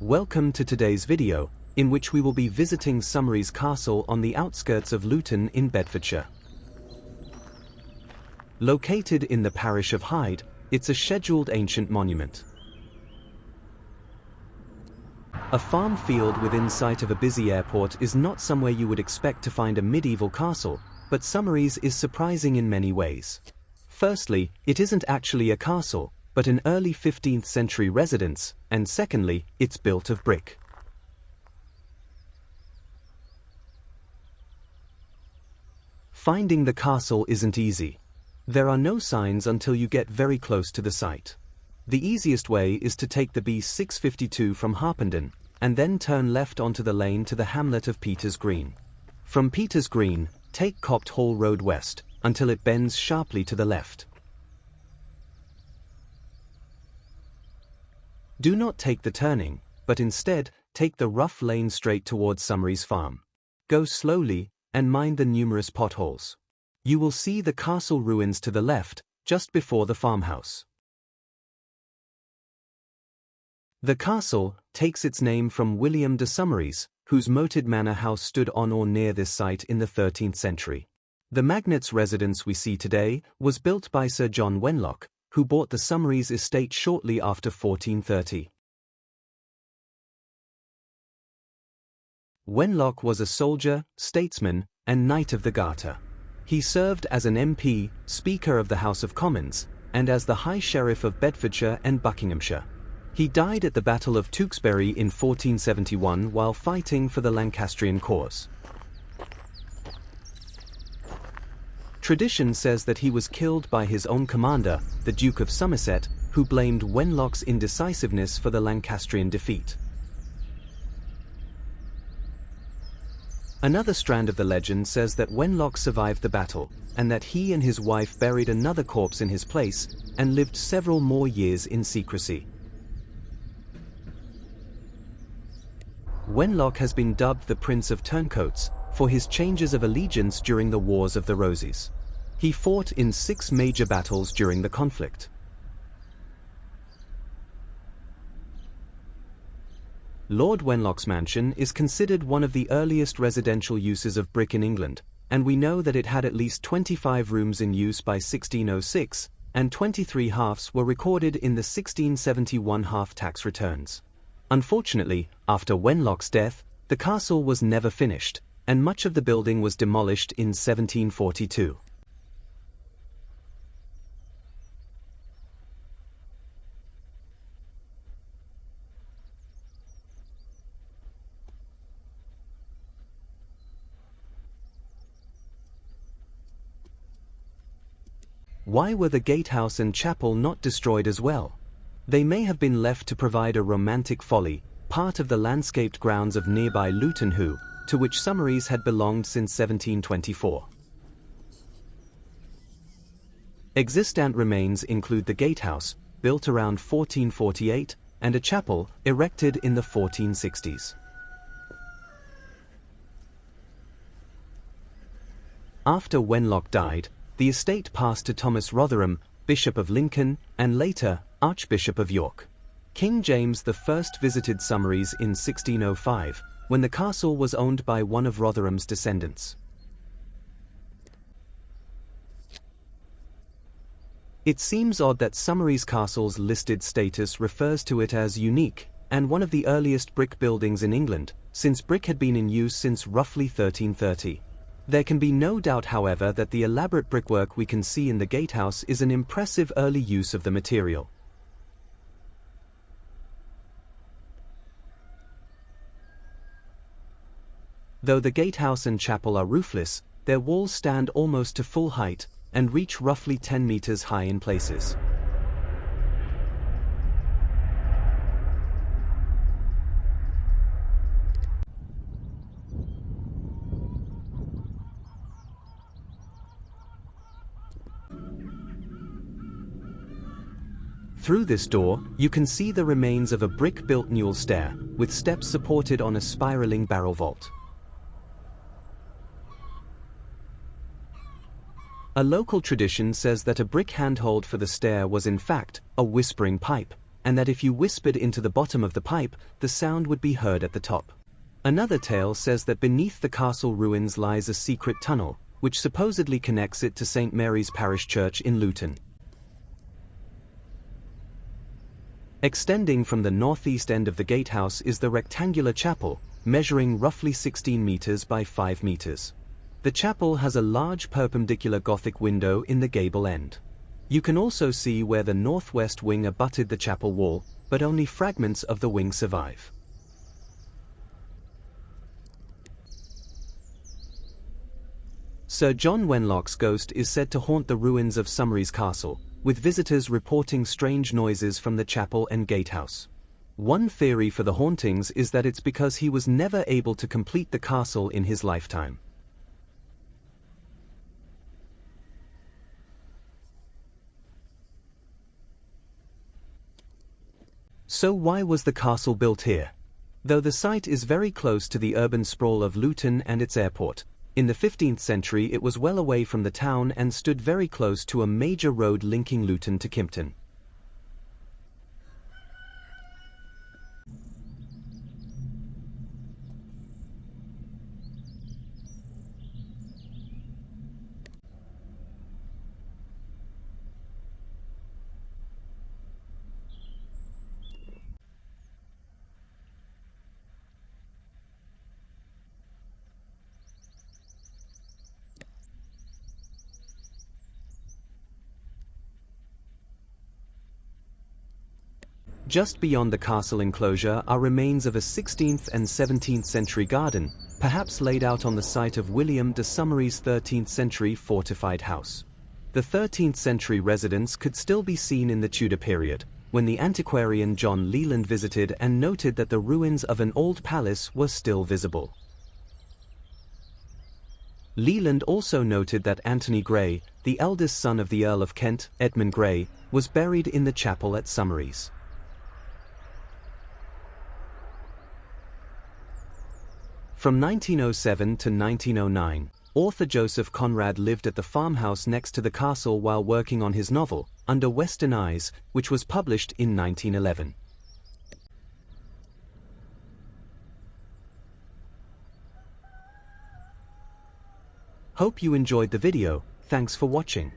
Welcome to today's video, in which we will be visiting Someries Castle on the outskirts of Luton in Bedfordshire. Located in the parish of Hyde, it's a scheduled ancient monument. A farm field within sight of a busy airport is not somewhere you would expect to find a medieval castle, but Someries is surprising in many ways. Firstly, it isn't actually a castle, but an early 15th century residence, and secondly, it's built of brick. Finding the castle isn't easy. There are no signs until you get very close to the site. The easiest way is to take the B652 from Harpenden, and then turn left onto the lane to the hamlet of Peters Green. From Peters Green, take Copt Hall Road west, until it bends sharply to the left. Do not take the turning, but instead, take the rough lane straight towards Someries Farm. Go slowly, and mind the numerous potholes. You will see the castle ruins to the left, just before the farmhouse. The castle takes its name from William de Someries, whose moated manor house stood on or near this site in the 13th century. The magnate's residence we see today was built by Sir John Wenlock, who bought the Someries estate shortly after 1430. Wenlock was a soldier, statesman, and Knight of the Garter. He served as an MP, Speaker of the House of Commons, and as the High Sheriff of Bedfordshire and Buckinghamshire. He died at the Battle of Tewkesbury in 1471 while fighting for the Lancastrian cause. Tradition says that he was killed by his own commander, the Duke of Somerset, who blamed Wenlock's indecisiveness for the Lancastrian defeat. Another strand of the legend says that Wenlock survived the battle, and that he and his wife buried another corpse in his place, and lived several more years in secrecy. Wenlock has been dubbed the Prince of Turncoats for his changes of allegiance during the Wars of the Roses. He fought in 6 major battles during the conflict. Lord Wenlock's mansion is considered one of the earliest residential uses of brick in England, and we know that it had at least 25 rooms in use by 1606, and 23 halves were recorded in the 1671 half tax returns. Unfortunately, after Wenlock's death, the castle was never finished, and much of the building was demolished in 1742. Why were the gatehouse and chapel not destroyed as well? They may have been left to provide a romantic folly, part of the landscaped grounds of nearby Luton Hoo, to which Someries had belonged since 1724. Extant remains include the gatehouse, built around 1448, and a chapel, erected in the 1460s. After Wenlock died, the estate passed to Thomas Rotherham, Bishop of Lincoln, and later, Archbishop of York. King James I visited Someries in 1605, when the castle was owned by one of Rotherham's descendants. It seems odd that Someries Castle's listed status refers to it as unique, and one of the earliest brick buildings in England, since brick had been in use since roughly 1330. There can be no doubt, however, that the elaborate brickwork we can see in the gatehouse is an impressive early use of the material. Though the gatehouse and chapel are roofless, their walls stand almost to full height, and reach roughly 10 meters high in places. Through this door, you can see the remains of a brick-built newel stair, with steps supported on a spiraling barrel vault. A local tradition says that a brick handhold for the stair was in fact a whispering pipe, and that if you whispered into the bottom of the pipe, the sound would be heard at the top. Another tale says that beneath the castle ruins lies a secret tunnel, which supposedly connects it to St. Mary's Parish Church in Luton. Extending from the northeast end of the gatehouse is the rectangular chapel, measuring roughly 16 meters by 5 meters. The chapel has a large perpendicular Gothic window in the gable end. You can also see where the northwest wing abutted the chapel wall, but only fragments of the wing survive. Sir John Wenlock's ghost is said to haunt the ruins of Someries Castle, with visitors reporting strange noises from the chapel and gatehouse. One theory for the hauntings is that it's because he was never able to complete the castle in his lifetime. So why was the castle built here? Though the site is very close to the urban sprawl of Luton and its airport, in the 15th century it was well away from the town and stood very close to a major road linking Luton to Kimpton. Just beyond the castle enclosure are remains of a 16th and 17th century garden, perhaps laid out on the site of William de Someries' 13th century fortified house. The 13th century residence could still be seen in the Tudor period, when the antiquarian John Leland visited and noted that the ruins of an old palace were still visible. Leland also noted that Anthony Grey, the eldest son of the Earl of Kent, Edmund Grey, was buried in the chapel at Someries. From 1907 to 1909, author Joseph Conrad lived at the farmhouse next to the castle while working on his novel, Under Western Eyes, which was published in 1911. Hope you enjoyed the video. Thanks for watching.